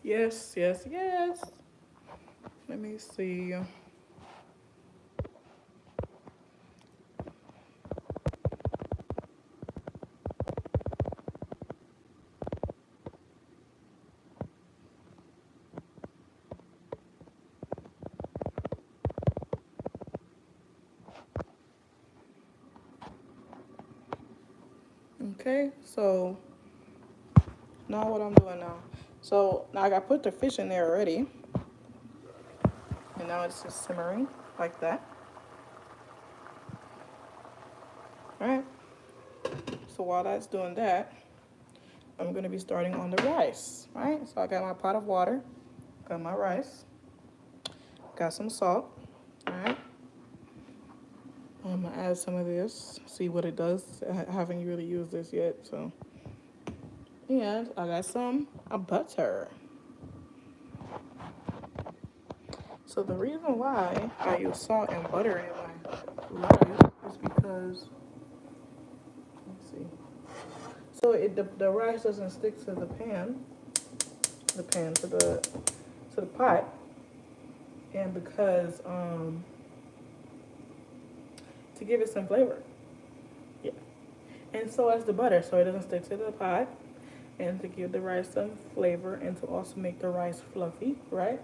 Yes, yes, yes. Let me see. Okay, so now what I'm doing now. So now I got put the fish in there already. And now it's just simmering like that. Alright. So while that's doing that, I'm gonna be starting on the rice. Alright, so I got my pot of water, got my rice, got some salt. Alright. I'm gonna add some of this, see what it does. I haven't really used this yet, so. And I got some butter. So the reason why I use salt and butter in my rice is because, let's see. So the rice doesn't stick to the pan, to the pot, and because to give it some flavor. Yeah. And so as the butter, so it doesn't stick to the pot, and to give the rice some flavor, and to also make the rice fluffy, right?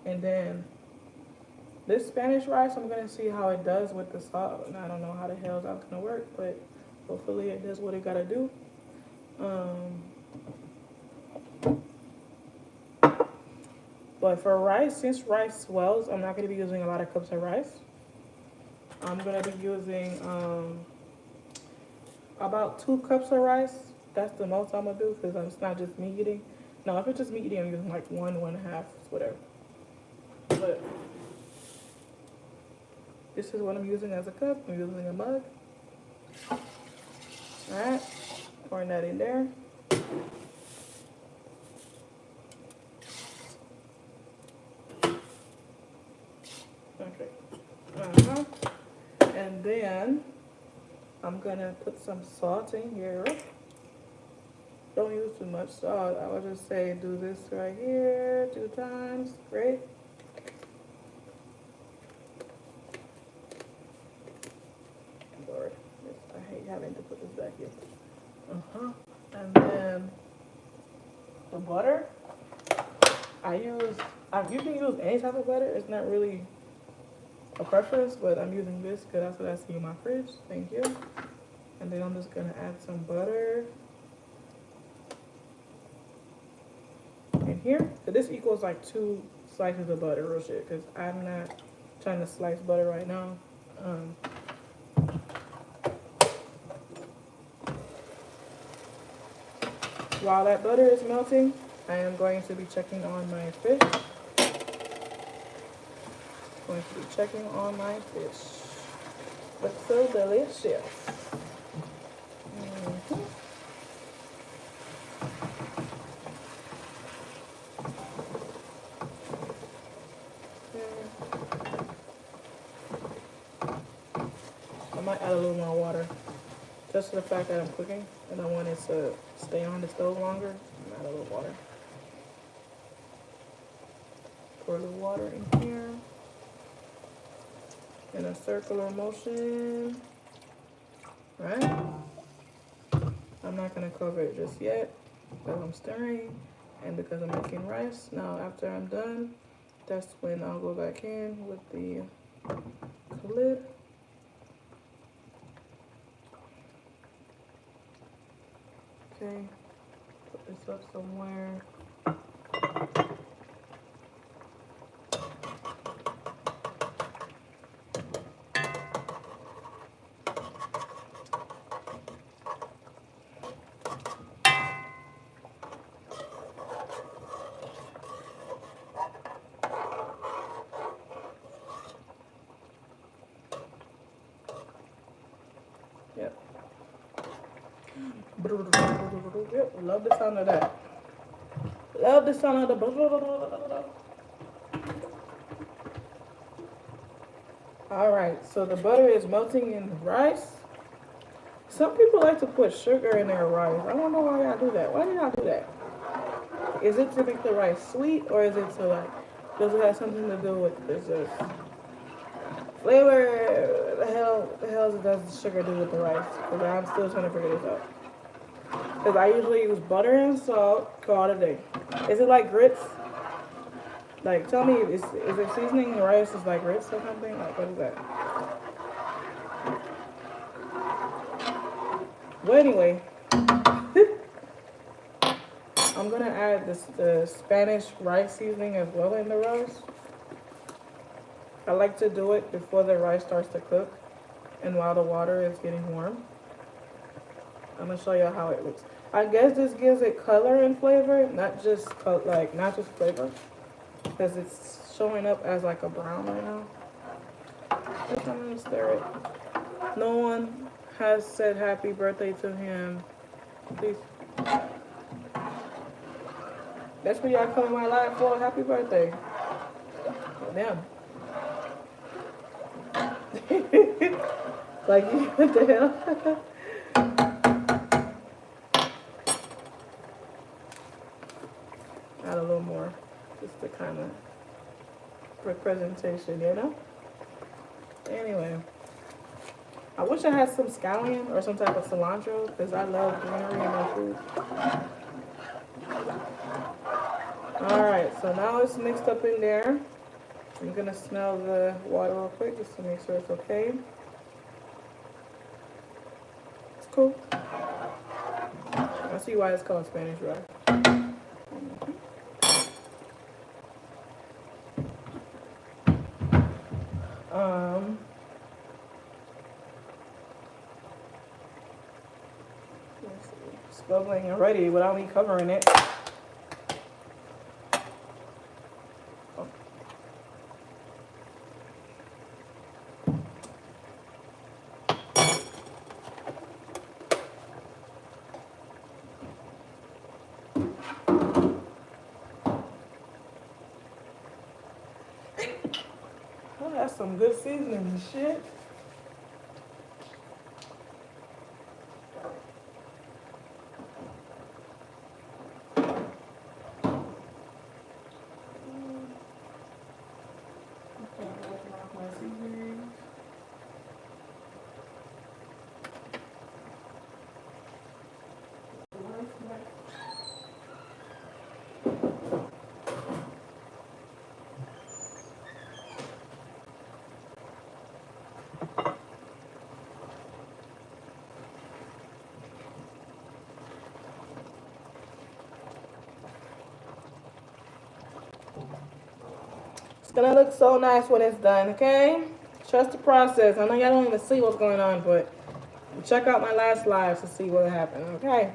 And then this Spanish rice, I'm gonna see how it does with the salt. And I don't know how the hell that's gonna work, but hopefully it does what it gotta do. But for rice, since rice swells, I'm not gonna be using a lot of cups of rice. I'm gonna be using about 2 cups of rice. That's the most I'm gonna do because it's not just me eating. No, if it's just me eating, I'm using like 1.5, whatever. But this is what I'm using as a cup. I'm using a mug. Alright, pouring that in there. Okay. And then I'm gonna put some salt in here. Don't use too much salt. I would just say do this right here 2 times. Great. Lord, I hate having to put this back here. And then the butter. You can use any type of butter. It's not really a preference, but I'm using this because that's what I see in my fridge. Thank you. And then I'm just gonna add some butter in here. So this equals like 2 slices of butter, real shit, because I'm not trying to slice butter right now. While that butter is melting, I am going to be checking on my fish. Going to be checking on my fish. Looks so delicious. I might add a little more water, just for the fact that I'm cooking and I want it to stay on the stove longer. Add a little water. Pour a little water in here in a circular motion. Right? I'm not gonna cover it just yet because I'm stirring and because I'm making rice. Now after I'm done, that's when I'll go back in with the lid. Okay, put this up somewhere. Yep. Yep. Love the sound of that. Love the sound of the. Alright, so the butter is melting in the rice. Some people like to put sugar in their rice. I don't know why y'all do that. Why do y'all do that? is it to make the rice sweet, or is it to like, does it have something to do with this flavor? The hell does the sugar do with the rice? Because I'm still trying to figure this out. Because I usually use butter and salt for all the day. Is it like grits? Like, tell me, is it seasoning the rice is like grits or something? Like, what is that? Well, anyway, I'm gonna add the Spanish rice seasoning as well in the rice. I like to do it before the rice starts to cook and while the water is getting warm. I'm gonna show you how it looks. I guess this gives it color and flavor, not just flavor, because it's showing up as like a brown right now. Just I'm gonna stir it. No one has said happy birthday to him. Please. That's what y'all coming my live for. Happy birthday. Oh, damn. Like, what the hell? Add a little more, just to kind of for presentation, you know? Anyway, I wish I had some scallion or some type of cilantro, because I love greenery in my food. Alright, so now it's mixed up in there. I'm gonna smell the water real quick just to make sure it's okay. It's cool. I see why it's called Spanish rice. Let's see. It's bubbling and ready without me covering it. Oh, that's some good seasoning and shit. It's gonna look so nice when it's done, okay? Trust the process. I know y'all don't even see what's going on, but check out my last live to see what happened, okay?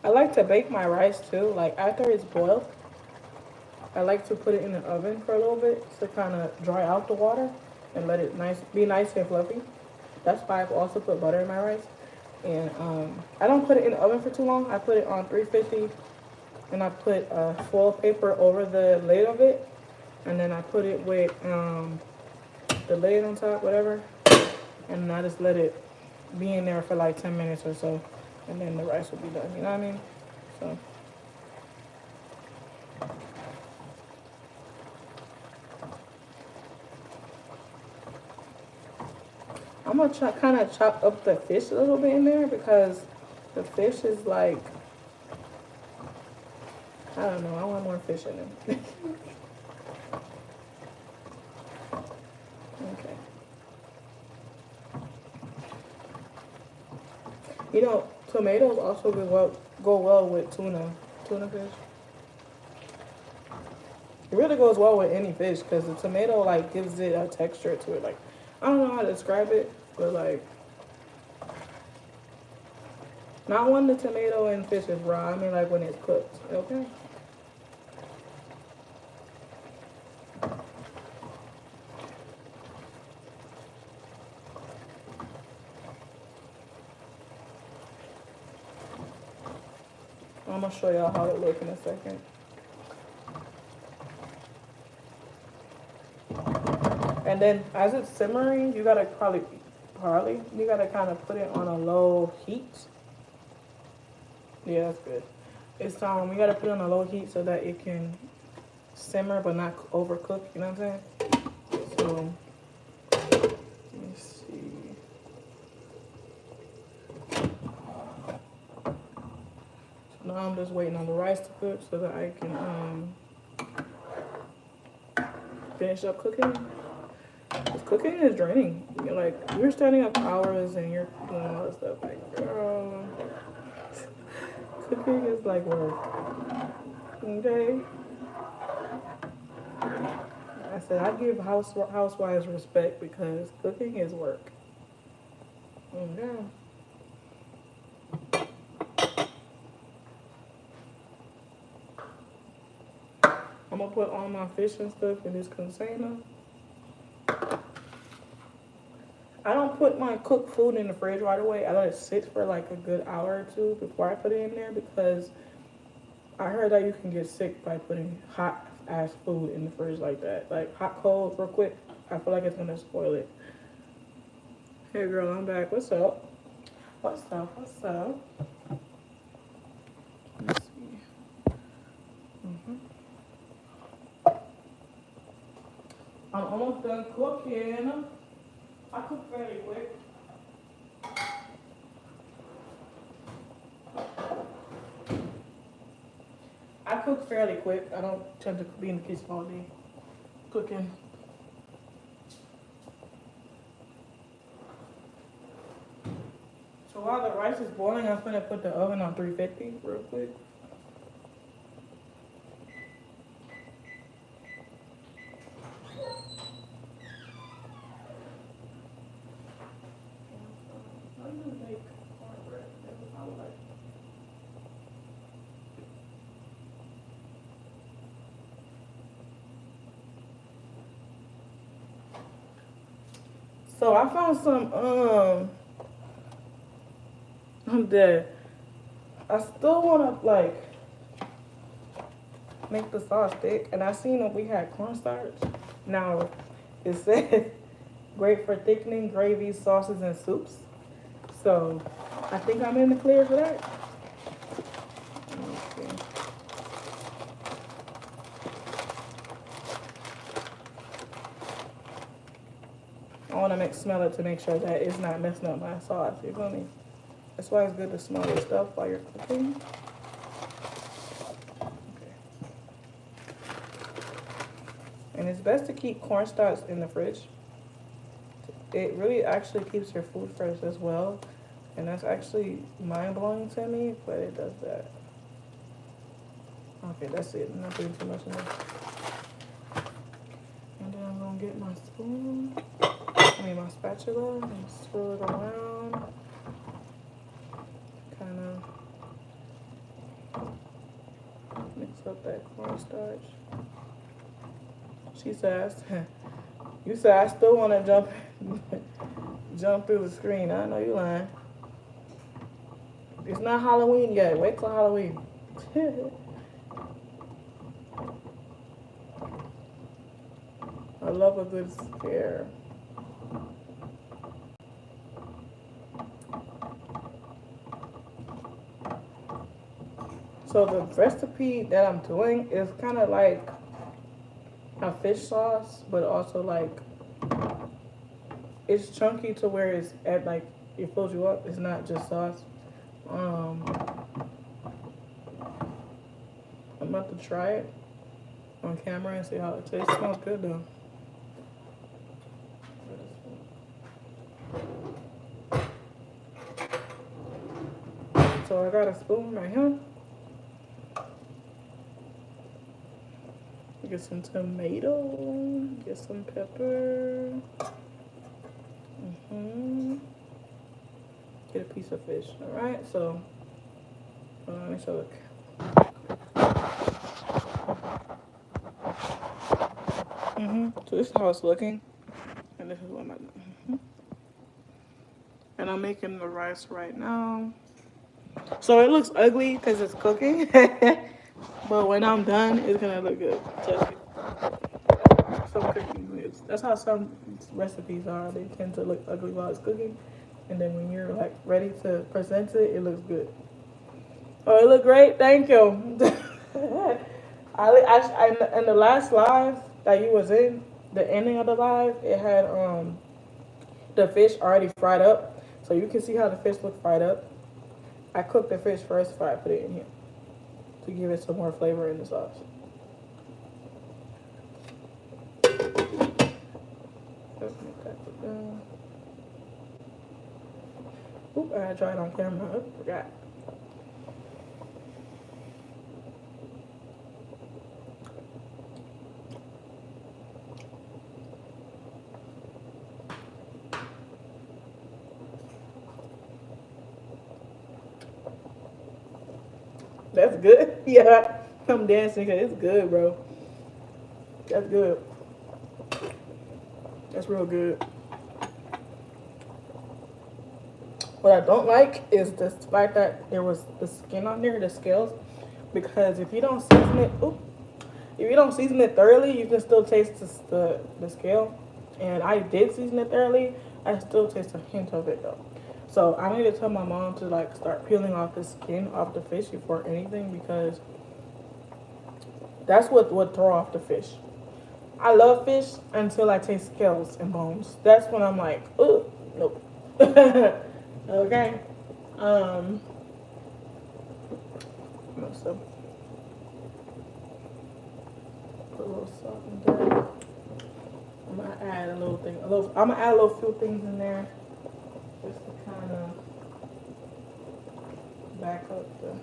I like to bake my rice too, like after it's boiled. I like to put it in the oven for a little bit to kind of dry out the water and let it be nice and fluffy. That's why I've also put butter in my rice. And I don't put it in the oven for too long. I put it on 350 and I put foil paper over the lid of it. And then I put it with the lid on top, whatever. And I just let it be in there for like 10 minutes or so. And then the rice will be done, you know what I mean? So. I'm gonna kind of chop up the fish a little bit in there because the fish is like, I don't know, I want more fish in it. Okay. You know, tomatoes also go well with tuna fish. It really goes well with any fish because the tomato like gives it a texture to it. Like, I don't know how to describe it, but like, not when the tomato and fish is raw. I mean like when it's cooked, okay? I'm gonna show y'all how it looks in a second. And then as it's simmering, you gotta you gotta kind of put it on a low heat. Yeah, that's good. It's we gotta put it on a low heat so that it can simmer but not overcook. You know what I'm saying? So let me see. So now I'm just waiting on the rice to cook so that I can finish up cooking. Because cooking is draining. You're standing up hours and you're doing all this stuff. Like, girl, cooking is like work. Okay? I said I give housewives respect because cooking is work. Okay. I'm gonna put all my fish and stuff in this container. I don't put my cooked food in the fridge right away. I let it sit for like a good hour or two before I put it in there because I heard that you can get sick by putting hot ass food in the fridge like that. Like hot cold real quick. I feel like it's gonna spoil it. Hey girl, I'm back. What's up? What's up? What's up? Let's see. I'm almost done cooking. I cook fairly quick. I cook fairly quick. I don't tend to be in the kitchen all day cooking. So while the rice is boiling, I'm gonna put the oven on 350 real quick. So I found some I'm dead. I still wanna make the sauce thick, and I seen that we had cornstarch. Now it said great for thickening gravies, sauces, and soups. So I think I'm in the clear for that. Let me see. I want to smell it to make sure that it's not messing up my sauce. You feel me? That's why it's good to smell your stuff while you're cooking. Okay. And it's best to keep cornstarch in the fridge. It really actually keeps your food fresh as well. And that's actually mind-blowing to me, but it does that. Okay, that's it. I'm not putting too much in there. And then I'm going to get my spoon. My spatula and swirl it around. Kind of mix up that cornstarch. She says, you said I still want to jump through the screen. I know you lying. It's not Halloween yet. Wait till Halloween. I love a good scare. So the recipe that I'm doing is kind of like a fish sauce, but also it's chunky to where it's it fills you up. It's not just sauce. I'm about to try it on camera and see how it tastes. It smells good though. So I got a spoon right here. Get some tomato, get some pepper. Get a piece of fish. All right, so let me show So this is how it's looking, and this is what and I'm making the rice right now. So it looks ugly because it's cooking. But when I'm done, it's gonna look good. Trust me. Some cooking is. That's how some recipes are. They tend to look ugly while it's cooking, and then when you're like ready to present it, it looks good. Oh, it looked great. Thank you. In the last live that you was in, the ending of the live, it had the fish already fried up, so you can see how the fish looked fried up. I cooked the fish first before I put it in here to give it some more flavor in the sauce. Oop, I tried on camera. I forgot. That's good. Yeah, I'm dancing because it's good, bro. That's good. That's real good. What I don't like is the fact that there was the skin on there, the scales, because if you don't season it, oop, if you don't season it thoroughly, you can still taste the scale. And I did season it thoroughly. I still taste a hint of it though. So I need to tell my mom to like start peeling off the skin off the fish before anything because that's what would throw off the fish. I love fish until I taste scales and bones. That's when I'm like, ooh, nope. Okay. Um. So put a little salt in there. I'm gonna add a little thing. I'm gonna add a little few things in there, just to kind of back up the.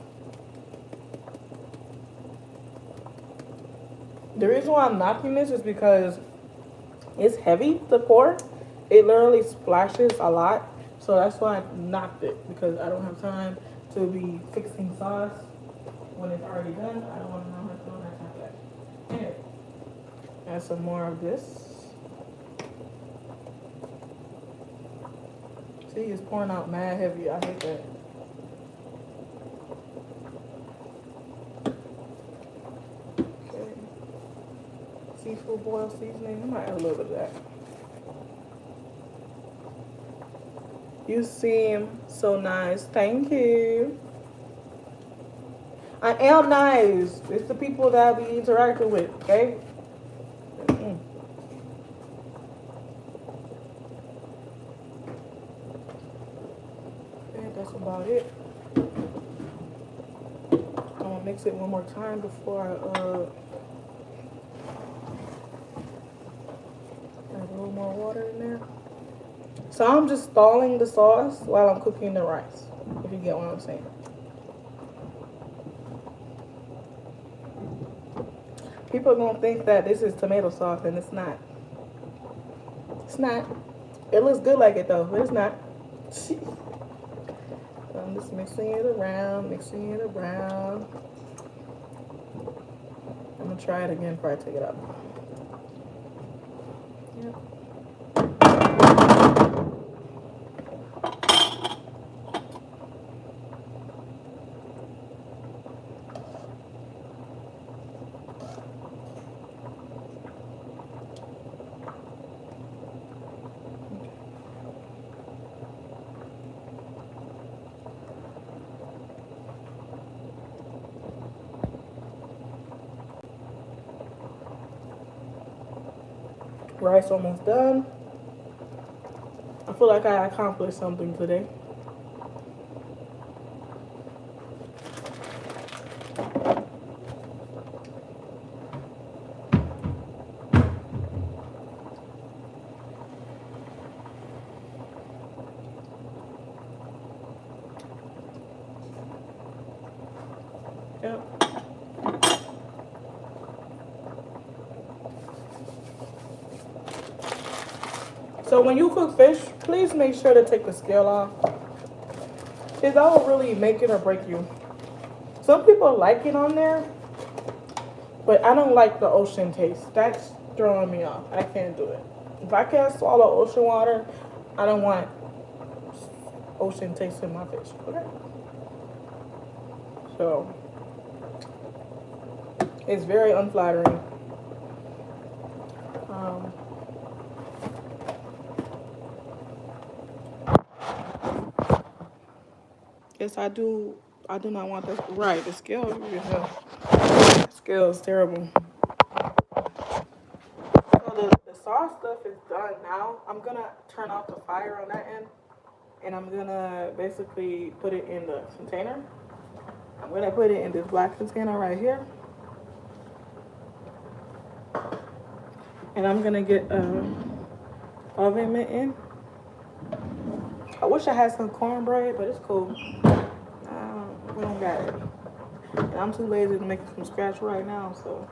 The reason why I'm knocking this is because it's heavy to pour. It literally splashes a lot. So that's why I knocked it because I don't have time to be fixing sauce when it's already done. I don't want to know how much longer I have left. Anyway, add some more of this. See, it's pouring out mad heavy. I hate that. Okay. Seafood boil seasoning. I might add a little bit of that. You seem so nice. Thank you. I am nice. It's the people that I be interacting with, okay? Mm. Okay, that's about it. I'm gonna mix it one more time before I add a little more water in there. So I'm just stalling the sauce while I'm cooking the rice, if you get what I'm saying. People are gonna think that this is tomato sauce and it's not. It's not. It looks good like it though, but it's not. So I'm just mixing it around, mixing it around. I'm gonna try it again before I take it out. Yep. Rice almost done. I feel like I accomplished something today. Yep. So when you cook fish, please make sure to take the scale off. Because that will really make it or break you. Some people like it on there, but I don't like the ocean taste. That's throwing me off. I can't do it. If I can't swallow ocean water, I don't want ocean taste in my fish. Okay? So it's very unflattering. Um, yes, I do. I do not want that. Right, the scale. You know, the scale is terrible. So the sauce stuff is done now. I'm gonna turn off the fire on that end, and I'm gonna basically put it in the container. I'm gonna put it in this black container right here, and I'm gonna get oven mitten. I wish I had some cornbread, but it's cool. We don't got it. And I'm too lazy to make it from scratch right now, so.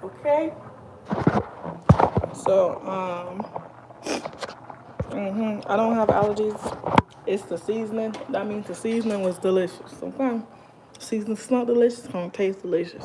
Okay. So, I don't have allergies. It's the seasoning. That means the seasoning was delicious. Okay. Seasoning smell delicious, it's gonna taste delicious.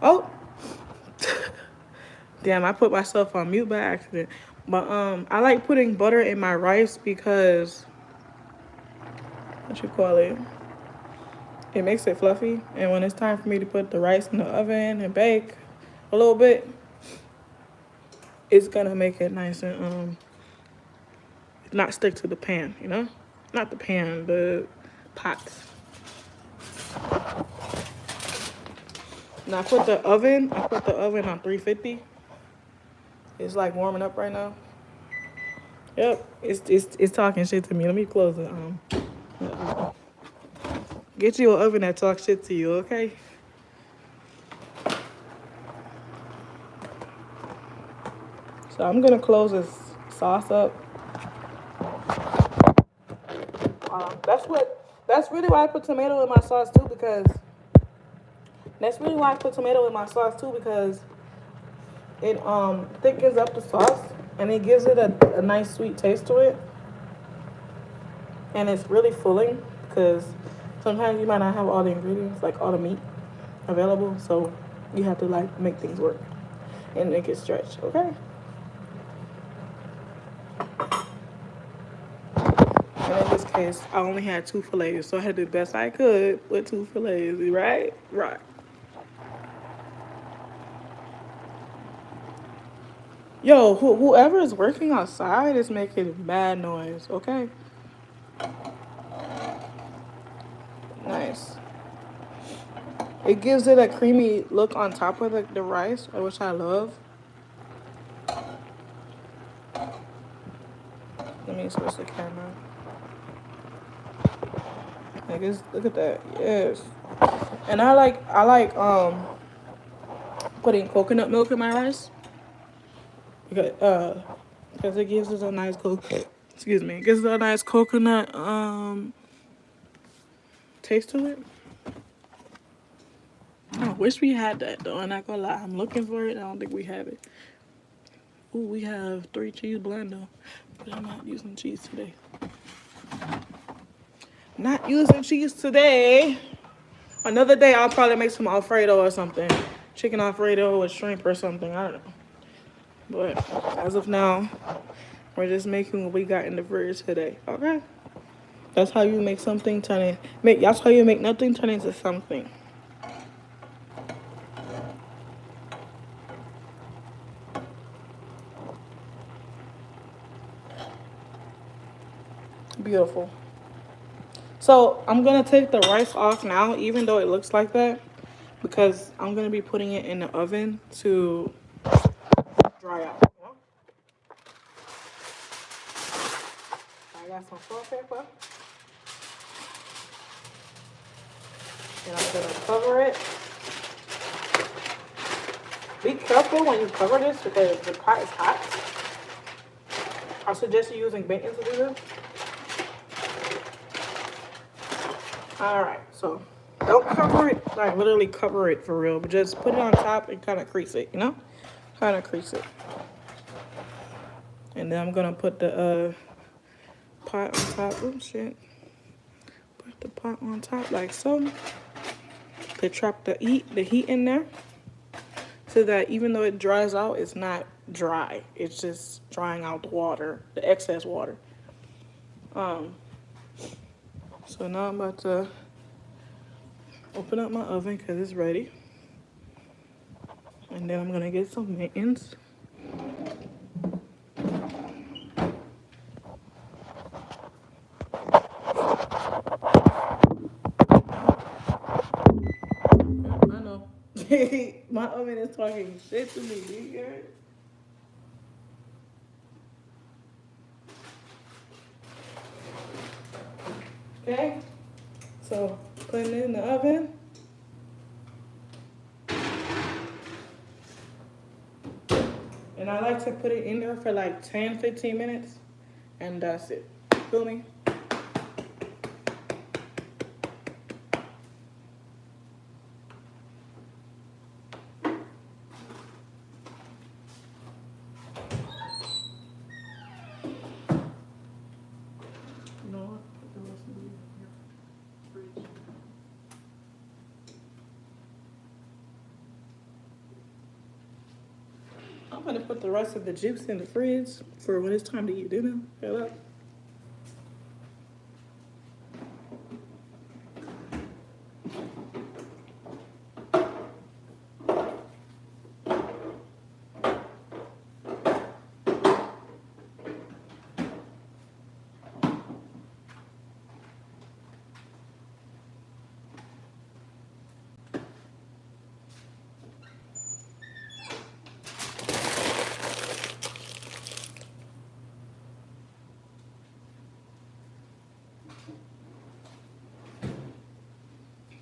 Oh, damn, I put myself on mute by accident. But I like putting butter in my rice because what you call it? It makes it fluffy. And when it's time for me to put the rice in the oven and bake a little bit, it's gonna make it nice and not stick to the pan, you know? Not the pan, the pot. Now I put the oven on 350. It's like warming up right now. Yep, it's talking shit to me. Let me close it. Get you an oven that talks shit to you, okay? So I'm gonna close this sauce up. That's really why I put tomato in my sauce too because that's really why I put tomato in my sauce too because it thickens up the sauce and it gives it a nice sweet taste to it. And it's really filling because sometimes you might not have all the ingredients, like all the meat available, so you have to like make things work and make it stretch, okay? And in this case, I only had 2 fillets, so I had to do the best I could with 2 fillets, right? Right. Yo, whoever is working outside is making bad noise, okay? Nice. It gives it a creamy look on top of the rice, which I love. Let me switch the camera. I guess, look at that. Yes. And I like putting coconut milk in my rice because it gives us a nice excuse me, it gives it a nice coconut taste to it. I wish we had that though. I'm not gonna lie, I'm looking for it. I don't think we have it. Ooh, we have 3-cheese blend though, but I'm not using cheese today. Not using cheese today. Another day I'll probably make some Alfredo or something. Chicken Alfredo with shrimp or something. I don't know. But as of now, we're just making what we got in the fridge today. Okay? That's how you make something that's how you make nothing turn into something. Beautiful. So I'm gonna take the rice off now, even though it looks like that, because I'm gonna be putting it in the oven to dry out. You know? I got some salt pepper, and I'm gonna cover it. Be careful when you cover this because the pot is hot. I suggest you using bacon to do this. Alright, so don't cover it, like literally cover it for real, but just put it on top and kind of crease it, you know? Kind of crease it. And then I'm gonna put the pot on top. Oh shit. Put the pot on top like so. To trap the heat in there. So that even though it dries out, it's not dry. It's just drying out the water, the excess water. So now I'm about to open up my oven because it's ready. And then I'm gonna get some mittens. I know. My oven is talking shit to me, do you hear it? Okay? So putting it in the oven. And I like to put it in there for like 10-15 minutes. And that's it. Feel me? You know what? Put the rest of it in your fridge. I'm gonna put the rest of the juice in the fridge for when it's time to eat dinner. Hello.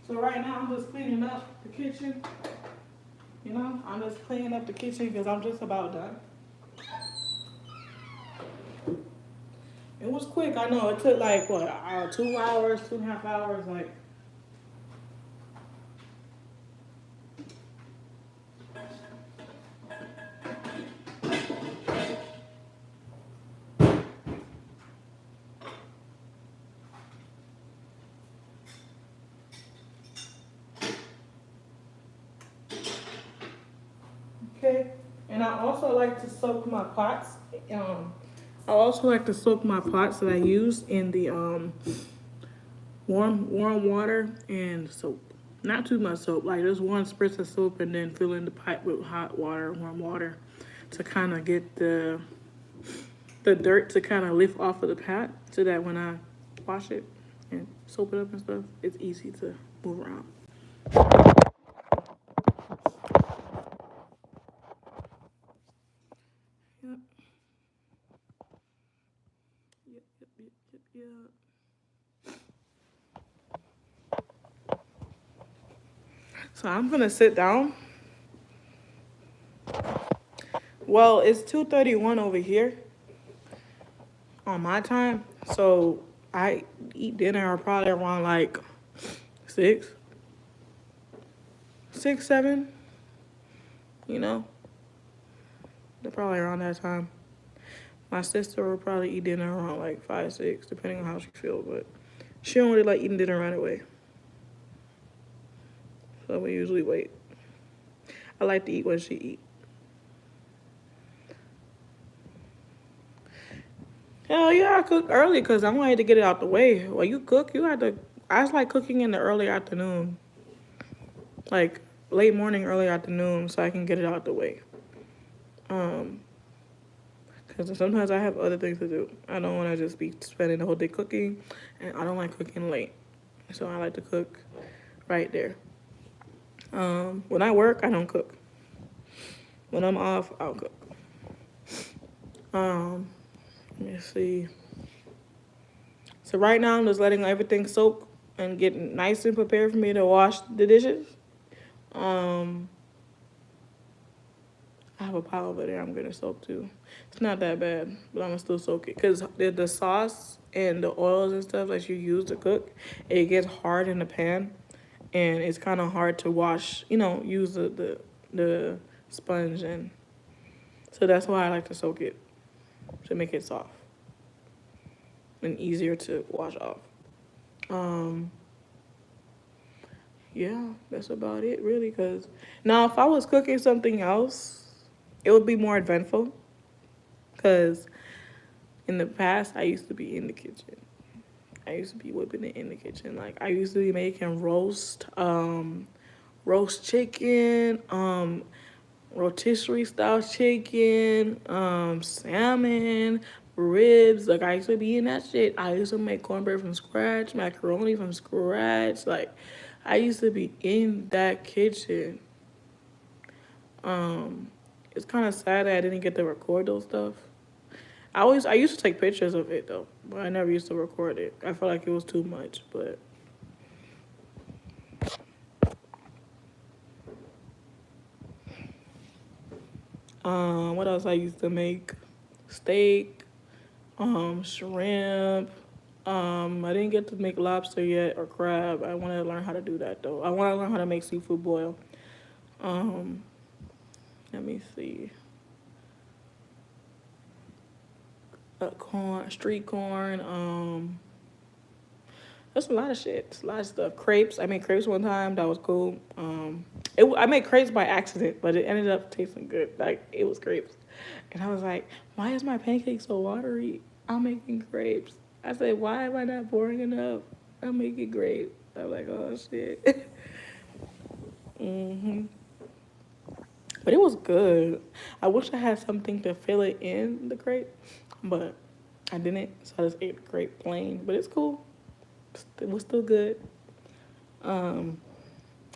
So right now I'm just cleaning up the kitchen. You know, I'm just cleaning up the kitchen because I'm just about done. It was quick, I know. It took like what, 2 hours, 2.5 hours, like. Okay. And I also like to soak my pots. I also like to soak my pots that I use in the warm water and soap. Not too much soap, like just one spritz of soap and then fill in the pot with hot water, warm water, to kind of get the dirt to kind of lift off of the pot, so that when I wash it and soap it up and stuff, it's easy to move around. Yep. Yep. So I'm gonna sit down. Well, it's 2:31 over here on my time. So I eat dinner probably around like 6, 6, 7, you know. They're probably around that time. My sister will probably eat dinner around like 5, 6, depending on how she feels, but she don't really like eating dinner right away. So we usually wait. I like to eat when she eat. Hell yeah, I cook early because I wanted to get it out the way. While you cook, you have to. I just like cooking in the early afternoon, like late morning, early afternoon, so I can get it out the way. Because sometimes I have other things to do. I don't want to just be spending the whole day cooking, and I don't like cooking late. So I like to cook right there. When I work, I don't cook. When I'm off, I'll cook. Let me see. So right now, I'm just letting everything soak and get nice and prepared for me to wash the dishes. Um, I have a pile over there I'm gonna soak too. It's not that bad, but I'm gonna still soak it because the sauce and the oils and stuff that you use to cook, it gets hard in the pan, and it's kind of hard to wash. Use the sponge, and so that's why I like to soak it to make it soft and easier to wash off. Um, yeah, that's about it really. Cause now if I was cooking something else, it would be more eventful. Cause in the past, I used to be in the kitchen. I used to be whipping it in the kitchen. Like I used to be making roast chicken, rotisserie style chicken, salmon, ribs. Like I used to be in that shit. I used to make cornbread from scratch, macaroni from scratch. Like I used to be in that kitchen. It's kind of sad that I didn't get to record those stuff. I used to take pictures of it though, but I never used to record it. I felt like it was too much, but what else I used to make? Steak, shrimp. I didn't get to make lobster yet or crab. I want to learn how to do that though. I want to learn how to make seafood boil. Um, Let me see. Corn, street corn. That's a lot of shit. It's a lot of stuff. Crepes. I made crepes one time. That was cool. I made crepes by accident, but it ended up tasting good. Like it was crepes, and I was like, "Why is my pancake so watery? I'm making crepes." I said, "Why am I not pouring enough? I'm making grapes." I'm like, "Oh shit." Mhm. But it was good. I wish I had something to fill it in the crepe, but I didn't. So I just ate the crepe plain. But it's cool. It was still good. Um,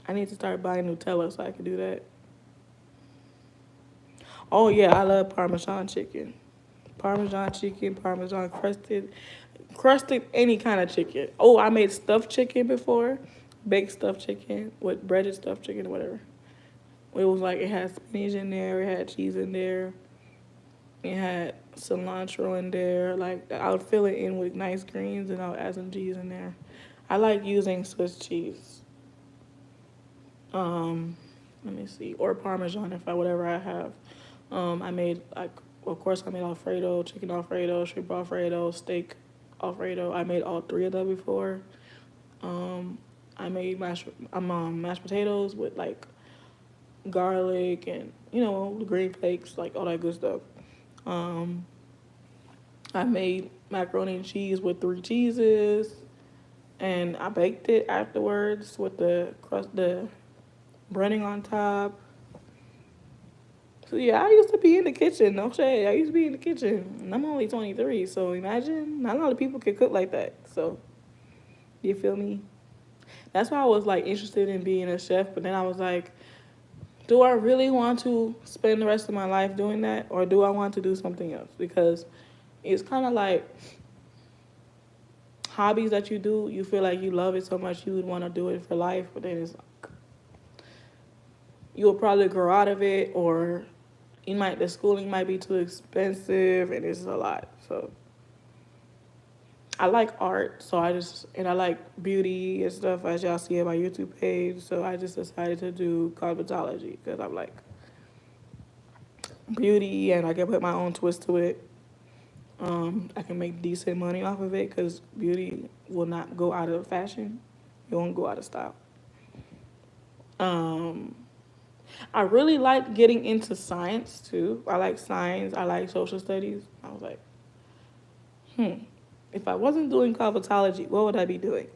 I need to start buying Nutella so I can do that. Oh yeah, I love Parmesan chicken. Parmesan chicken, Parmesan crusted any kind of chicken. Oh, I made stuffed chicken before, baked stuffed chicken with breaded stuffed chicken, whatever. It was like it had spinach in there, it had cheese in there, it had cilantro in there. Like I would fill it in with nice greens and I would add some cheese in there. I like using Swiss cheese. Um, Let me see, or Parmesan if I whatever I have. I made like, of course, I made Alfredo, chicken Alfredo, shrimp Alfredo, steak Alfredo. I made all three of them before. I made mashed potatoes with like garlic and the green flakes, like all that good stuff. Um, I made macaroni and cheese with 3 cheeses, and I baked it afterwards with the crust, the breading on top. So yeah, I used to be in the kitchen. No shade, I used to be in the kitchen, and I'm only 23. So imagine, not a lot of people can cook like that. So you feel me? That's why I was like interested in being a chef, but then I was like, do I really want to spend the rest of my life doing that, or do I want to do something else? Because it's kind of like hobbies that you do. You feel like you love it so much you would want to do it for life, but then it's like, you'll probably grow out of it, or the schooling might be too expensive, and it's a lot. So I like art, and I like beauty and stuff, as y'all see on my YouTube page. So I just decided to do cosmetology because I'm like beauty, and I can put my own twist to it. I can make decent money off of it because beauty will not go out of fashion. It won't go out of style. Um, I really like getting into science too. I like science. I like social studies. I was like, if I wasn't doing cosmetology, what would I be doing?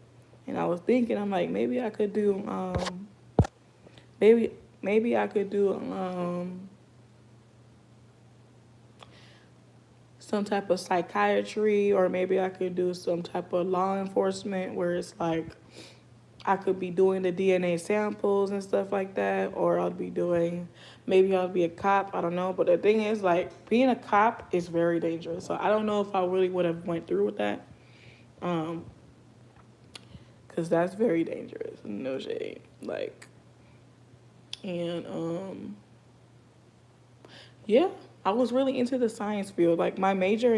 And I was thinking, I'm like, maybe I could do, maybe maybe I could do some type of psychiatry, or maybe I could do some type of law enforcement where it's like I could be doing the DNA samples and stuff like that, or maybe I'll be a cop. I don't know. But the thing is, like, being a cop is very dangerous. So I don't know if I really would have went through with that. Because that's very dangerous. No shade. Like, and, yeah, I was really into the science field. Like, my major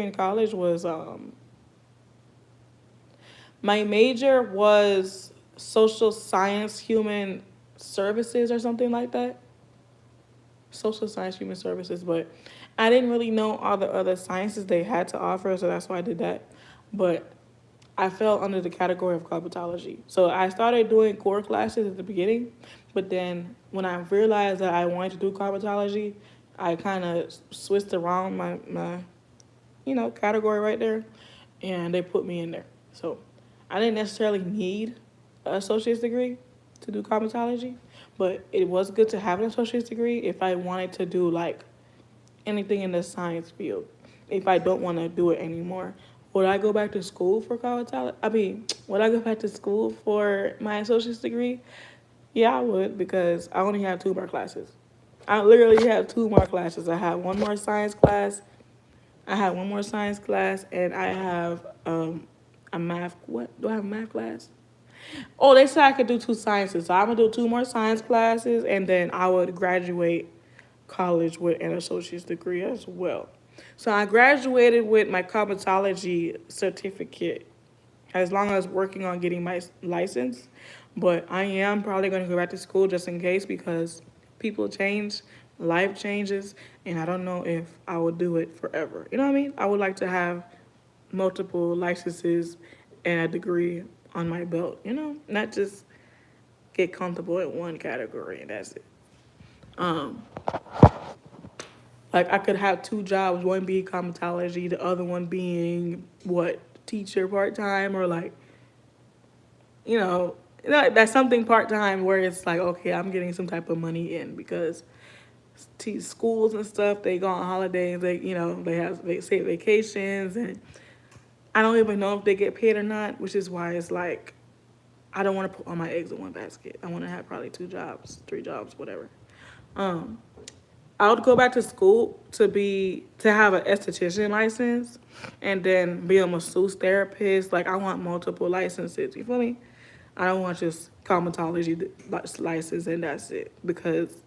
was social science, human services, or something like that. Social science, human services, but I didn't really know all the other sciences they had to offer, so that's why I did that. But I fell under the category of cosmetology. So I started doing core classes at the beginning, but then when I realized that I wanted to do cosmetology, I kind of switched around my category right there, and they put me in there. So I didn't necessarily need an associate's degree to do cosmetology, but it was good to have an associate's degree if I wanted to do like anything in the science field. If I don't want to do it anymore, would I go back to school for cosmetology? Would I go back to school for my associate's degree? Yeah, I would, because I only have 2 more classes. I literally have 2 more classes. I have one more science class. And I have a math. What do I have a math class? Oh, they said I could do 2 sciences. So I'm gonna do 2 more science classes, and then I would graduate college with an associate's degree as well. So I graduated with my cosmetology certificate, as long as working on getting my license. But I am probably going to go back to school just in case, because people change, life changes, and I don't know if I will do it forever. You know what I mean? I would like to have multiple licenses and a degree on my belt, not just get comfortable in one category and that's it. Um, like I could have 2 jobs, one being cosmetology, the other one being teacher part time, or like, that's something part time where it's like, okay, I'm getting some type of money in, because schools and stuff, they go on holidays, they say vacations, and I don't even know if they get paid or not, which is why it's like I don't want to put all my eggs in one basket. I want to have probably 2 jobs, 3 jobs, whatever. I would go back to school to have an esthetician license, and then be a masseuse therapist. Like, I want multiple licenses. You feel me? I don't want just cosmetology license and that's it, because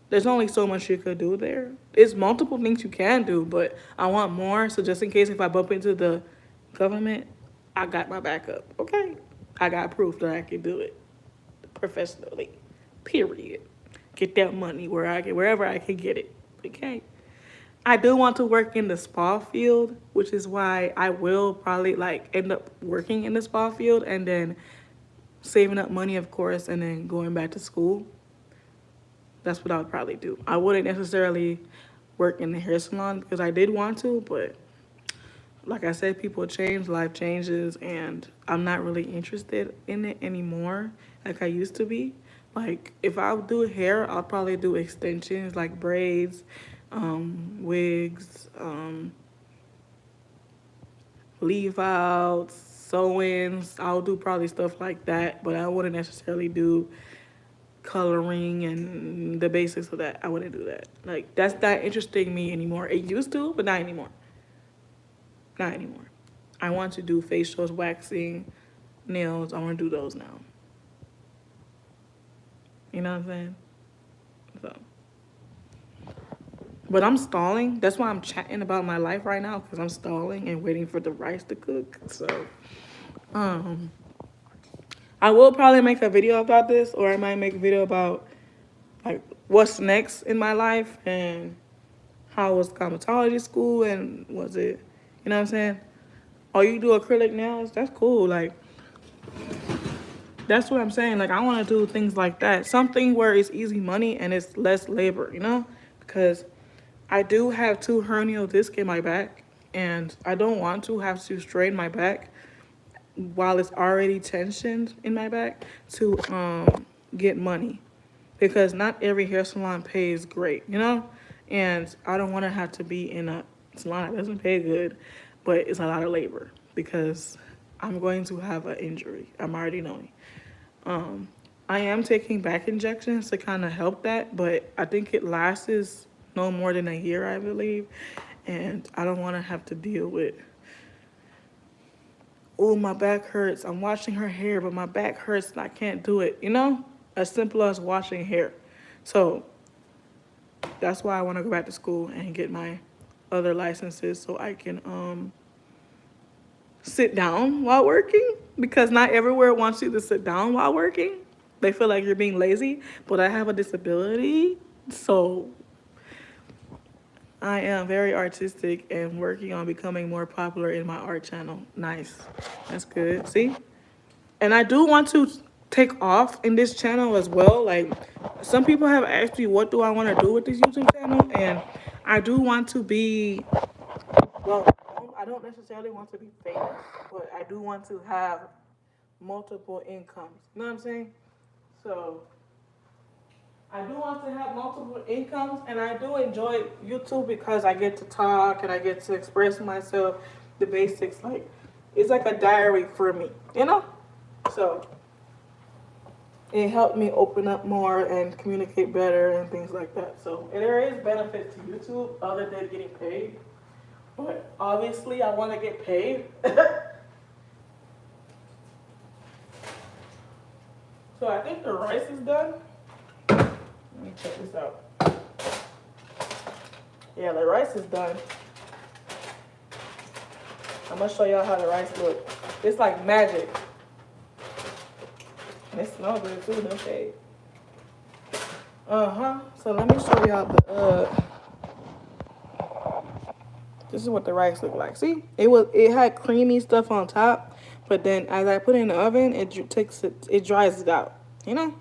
there's only so much you could do there. There's multiple things you can do, but I want more. So just in case if I bump into the government, I got my backup. Okay, I got proof that I can do it professionally. Period. Get that money wherever I can get it. Okay. I do want to work in the spa field, which is why I will probably like end up working in the spa field, and then saving up money, of course, and then going back to school. That's what I would probably do. I wouldn't necessarily work in the hair salon because I did want to, but like I said, people change, life changes, and I'm not really interested in it anymore like I used to be. Like, if I do hair, I'll probably do extensions like braids, wigs, leave outs, sew-ins. I'll do probably stuff like that, but I wouldn't necessarily do coloring and the basics of that. I wouldn't do that. Like, that's not interesting me anymore. It used to, but not anymore. Not anymore. I want to do facials, waxing, nails. I want to do those now. You know what I'm saying? But I'm stalling. That's why I'm chatting about my life right now, because I'm stalling and waiting for the rice to cook. So, um, I will probably make a video about this, or I might make a video about like what's next in my life and how was cosmetology school and was it, you know what I'm saying? Oh, you do acrylic nails? That's cool. Like, that's what I'm saying. Like, I want to do things like that. Something where it's easy money and it's less labor, you know? Because I do have 2 hernial discs in my back, and I don't want to have to strain my back while it's already tensioned in my back to get money, because not every hair salon pays great, you know? And I don't want to have to be in a salon that doesn't pay good, but it's a lot of labor because I'm going to have an injury. I'm already knowing. Um, I am taking back injections to kind of help that, but I think it lasts no more than a year, I believe. And I don't want to have to deal with, oh, my back hurts. I'm washing her hair, but my back hurts and I can't do it, you know? As simple as washing hair. So that's why I want to go back to school and get my other licenses so I can sit down while working, because not everywhere wants you to sit down while working. They feel like you're being lazy, but I have a disability, so I am very artistic and working on becoming more popular in my art channel. Nice. That's good. See? And I do want to take off in this channel as well. Like, some people have asked me, what do I want to do with this YouTube channel? And I do want to be, well, I don't necessarily want to be famous, but I do want to have multiple incomes. You know what I'm saying? So I do want to have multiple incomes, and I do enjoy YouTube because I get to talk and I get to express myself, the basics. Like, it's like a diary for me, you know? So it helped me open up more and communicate better and things like that. So there is benefit to YouTube other than getting paid. But obviously, I want to get paid. So I think the rice is done. Let me check this out. Yeah, the rice is done. I'm gonna show y'all how the rice looks. It's like magic. And it smells good too, no shade. So let me show y'all the this is what the rice looked like. See? It had creamy stuff on top, but then as I put it in the oven, it dries it out, you know?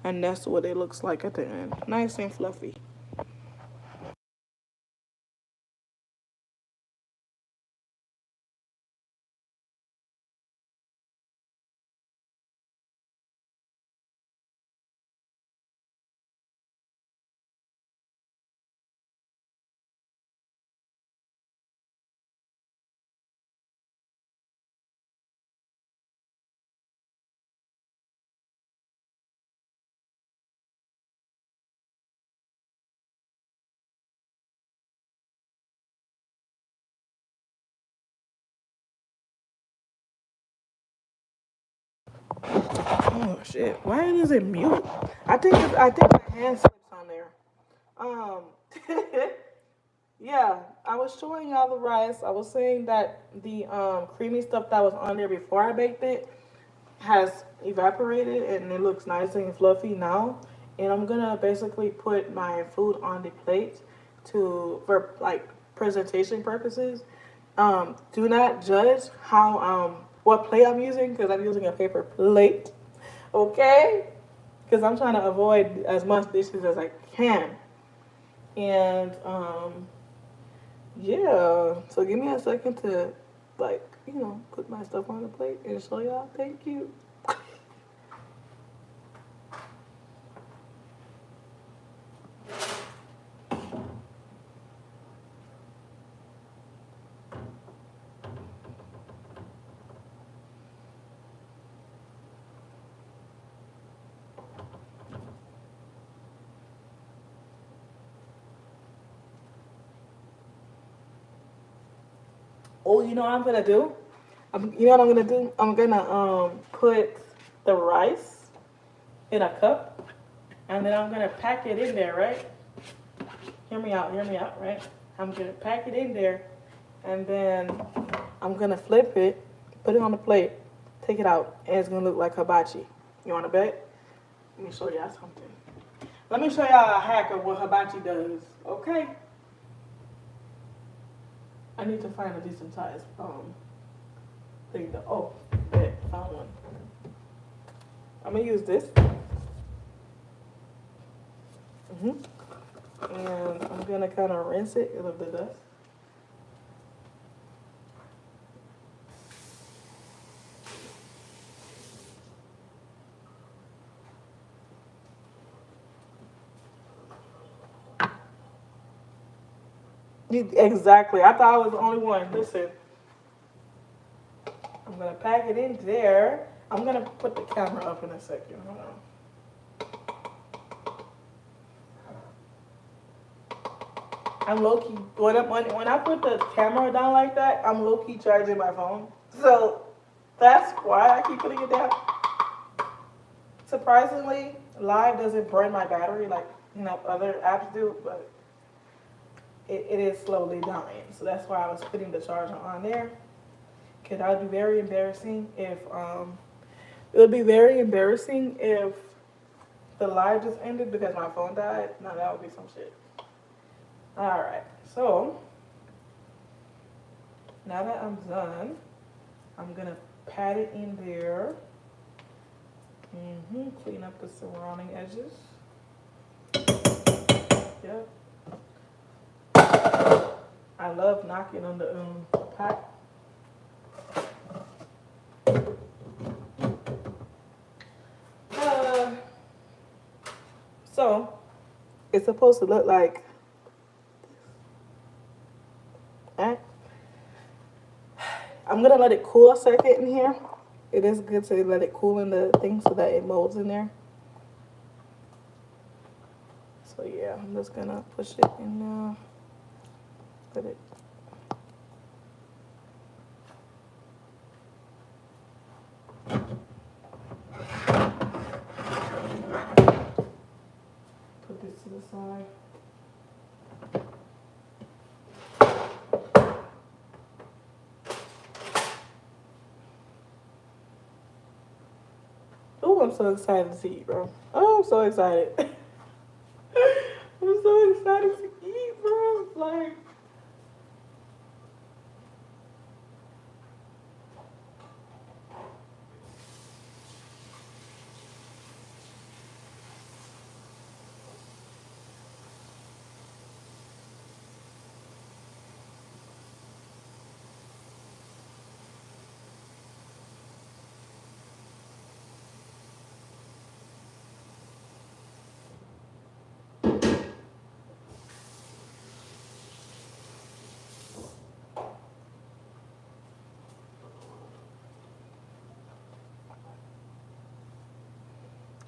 And that's what it looks like at the end. Nice and fluffy. Oh shit! Why is it mute? I think my hand slips on there. Um, yeah, I was showing y'all the rice. I was saying that the creamy stuff that was on there before I baked it has evaporated and it looks nice and fluffy now. And I'm gonna basically put my food on the plate for like presentation purposes. Do not judge how what plate I'm using, because I'm using a paper plate. Okay? Because I'm trying to avoid as much dishes as I can. And yeah. So give me a second to like, put my stuff on the plate and show y'all. Thank you. Oh, you know what I'm gonna do? You know what I'm gonna do? I'm gonna put the rice in a cup, and then I'm gonna pack it in there, right? hear me out, right? I'm gonna pack it in there, and then I'm gonna flip it, put it on the plate, take it out, and it's gonna look like hibachi. You wanna bet? Let me show y'all something. Let me show y'all a hack of what hibachi does, okay? I need to find a decent size thing to, oh, bet, found one. I'm gonna use this. And I'm gonna kind of rinse it of the dust. Exactly. I thought I was the only one. Listen, I'm gonna pack it in there. I'm gonna put the camera up in a second. Hold on. I'm low key when I put the camera down like that, I'm low key charging my phone. So that's why I keep putting it down. Surprisingly, Live doesn't burn my battery like other apps do, but it is slowly dying. So that's why I was putting the charger on there. Cause that would be very embarrassing if it would be very embarrassing if the live just ended because my phone died. Now that would be some shit. All right, so now that I'm done, I'm gonna pat it in there. Clean up the surrounding edges. Yep. I love knocking on the pot. So it's supposed to look like. Right? I'm gonna let it cool a second in here. It is good to let it cool in the thing so that it molds in there. So yeah, I'm just gonna push it in now. Let it. Put this to the side. Oh, I'm so excited to eat, bro. Oh, I'm so excited. I'm so excited to eat, bro. Like.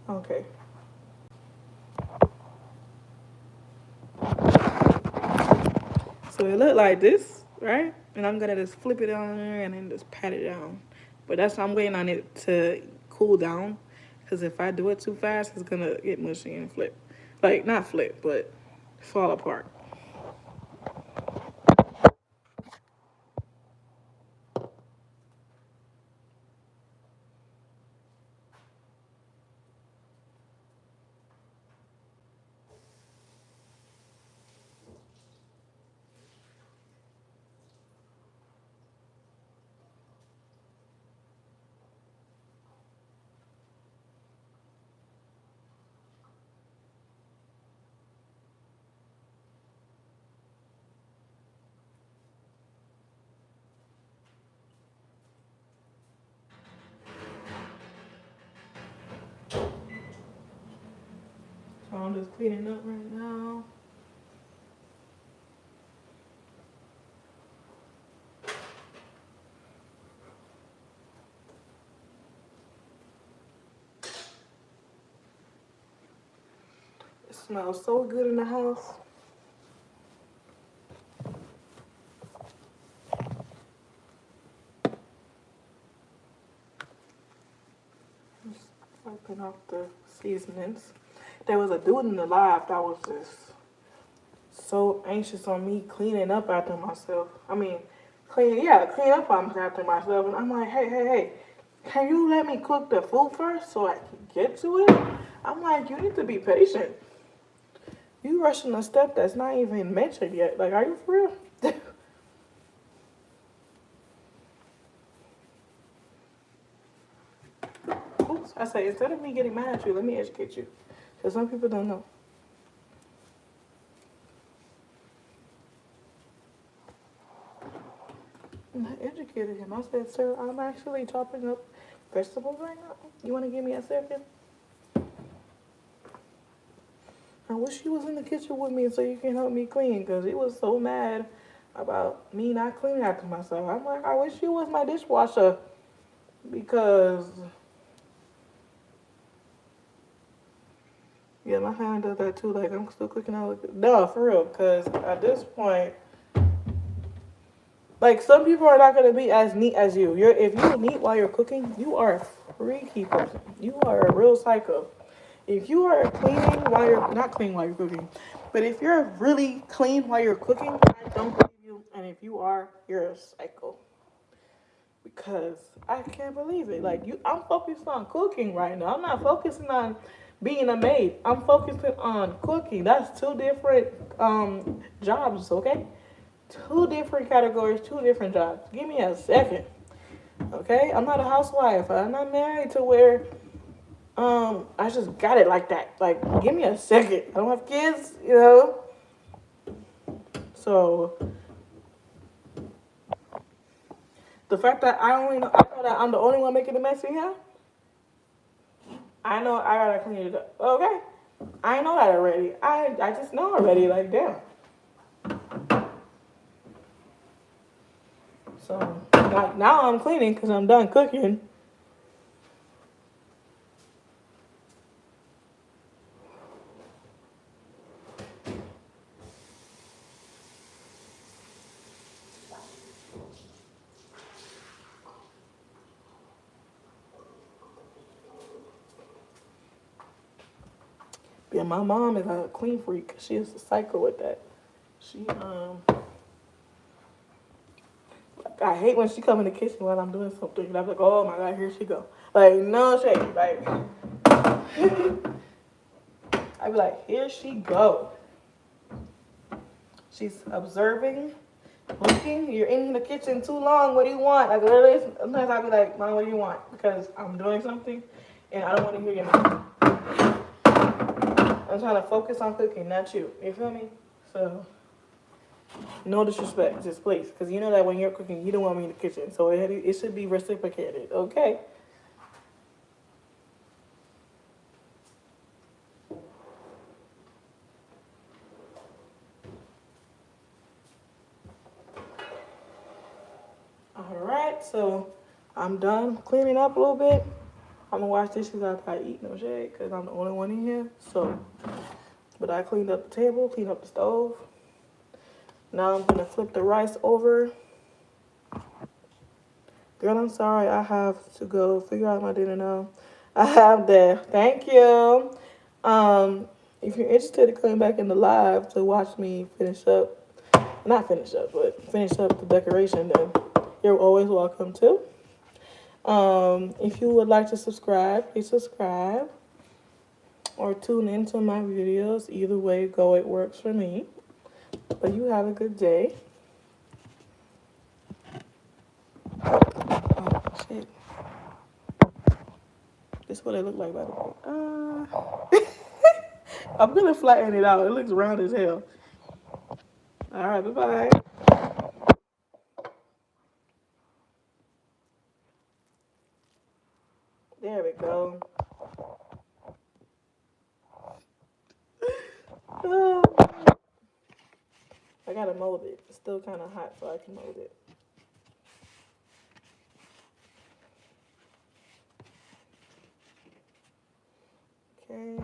Okay. So it looked like this, right? And I'm gonna just flip it on there and then just pat it down. But that's why I'm waiting on it to cool down. Because if I do it too fast, it's gonna get mushy and flip. Like, not flip, but fall apart. So I'm just cleaning up right now. It smells so good in the house. Just wiping off the seasonings. There was a dude in the live that was just so anxious on me cleaning up after myself. I mean, clean up after myself. And I'm like, hey, can you let me cook the food first so I can get to it? I'm like, you need to be patient. You rushing a step that's not even mentioned yet. Like, are you for real? Oops, I say, instead of me getting mad at you, let me educate you. Because some people don't know. And I educated him. I said, sir, I'm actually chopping up vegetables right now. You want to give me a second? I wish you was in the kitchen with me so you can help me clean, because he was so mad about me not cleaning after myself. I'm like, I wish you was my dishwasher, because yeah, my family does that too. Like, I'm still cooking out. No, for real, because at this point, like, some people are not gonna be as neat as you. If you're neat while you're cooking, you are a freaky person. You are a real psycho. If you are cleaning while you're not cleaning while you're cooking, but if you're really clean while you're cooking, I don't believe you. And if you are, you're a psycho. Because I can't believe it. Like, I'm focused on cooking right now. I'm not focusing on being a maid. I'm focusing on cooking. That's two different jobs, okay? Two different categories, two different jobs. Give me a second, okay? I'm not a housewife. I'm not married to where I just got it like that. Like, give me a second. I don't have kids, you know. So the fact that I know that I'm the only one making the mess in here. I know I gotta clean it up. Okay, I know that already. I just know already. Like, damn. So now I'm cleaning because I'm done cooking. Yeah, my mom is a clean freak. She is a psycho with that. She I hate when she come in the kitchen while I'm doing something, and I'm like, oh my god, here she go. Like, no shade, like I be like, here she go. She's observing, looking. You're in the kitchen too long. What do you want? Like, literally, sometimes I be like, Mom, what do you want? Because I'm doing something, and I don't want to hear your mouth. I'm trying to focus on cooking, not you. You feel me? So, no disrespect, just please. Because you know that when you're cooking, you don't want me in the kitchen. So it should be reciprocated, okay? All right, so I'm done cleaning up a little bit. I'm gonna wash dishes after I eat, no shade, because I'm the only one in here. So, but I cleaned up the table, cleaned up the stove. Now I'm gonna flip the rice over. Girl, I'm sorry, I have to go figure out my dinner now. I have that. Thank you. If you're interested in coming back in the live to watch me finish up, not finish up, but finish up the decoration, then you're always welcome to. If you would like to subscribe, please subscribe or tune into my videos. Either way go, it works for me. But you have a good day. Oh, shit. This is what it looked like, by the way. I'm going to flatten it out. It looks round as hell. All right, bye-bye. There we go. I gotta mold it. It's still kind of hot, so I can mold it. Okay.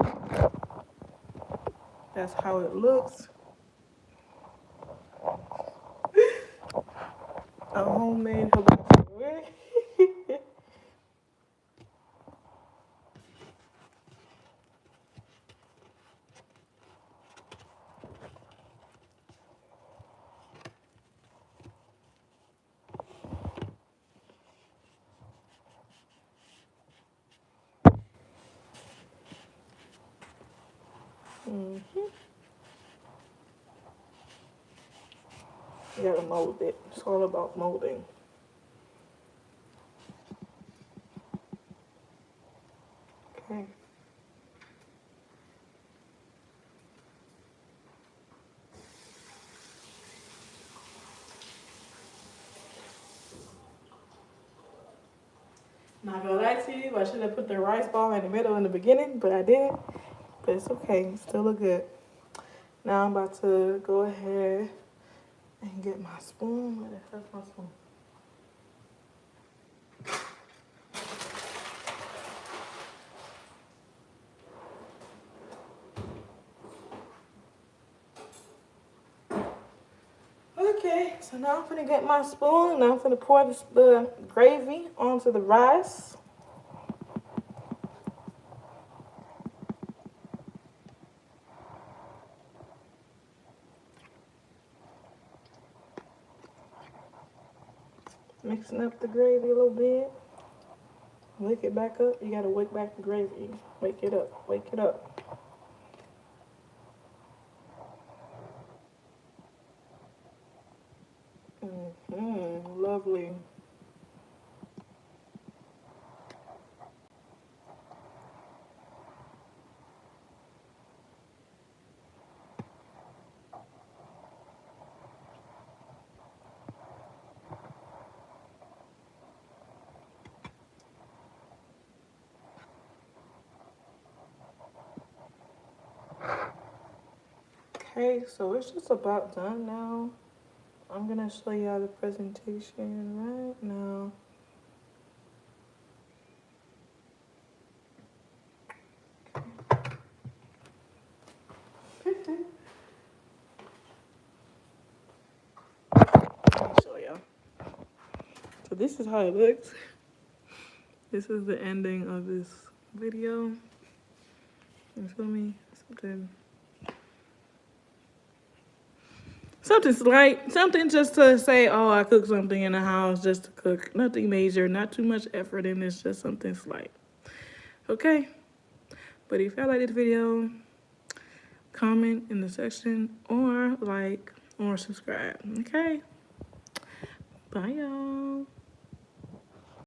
That's how it looks. A homemade hibachi. You gotta mold it. It's all about molding. Okay. Not gonna lie to you, I should have put the rice ball in the middle in the beginning, but I didn't. But it's okay, it still look good. Now I'm about to go ahead and get my spoon. Where the heck's my spoon? Okay, so now I'm gonna get my spoon and I'm gonna pour the gravy onto the rice. Mixing up the gravy a little bit. Wake it back up. You gotta wake back the gravy. Wake it up. Wake it up. Lovely. Okay, so it's just about done now. I'm gonna show y'all the presentation right now. Let me show y'all. So this is how it looks. This is the ending of this video. You feel me? Something slight, something just to say, oh, I cooked something in the house just to cook. Nothing major, not too much effort in this, just something slight. Okay? But if y'all like this video, comment in the section or like or subscribe. Okay? Bye, y'all.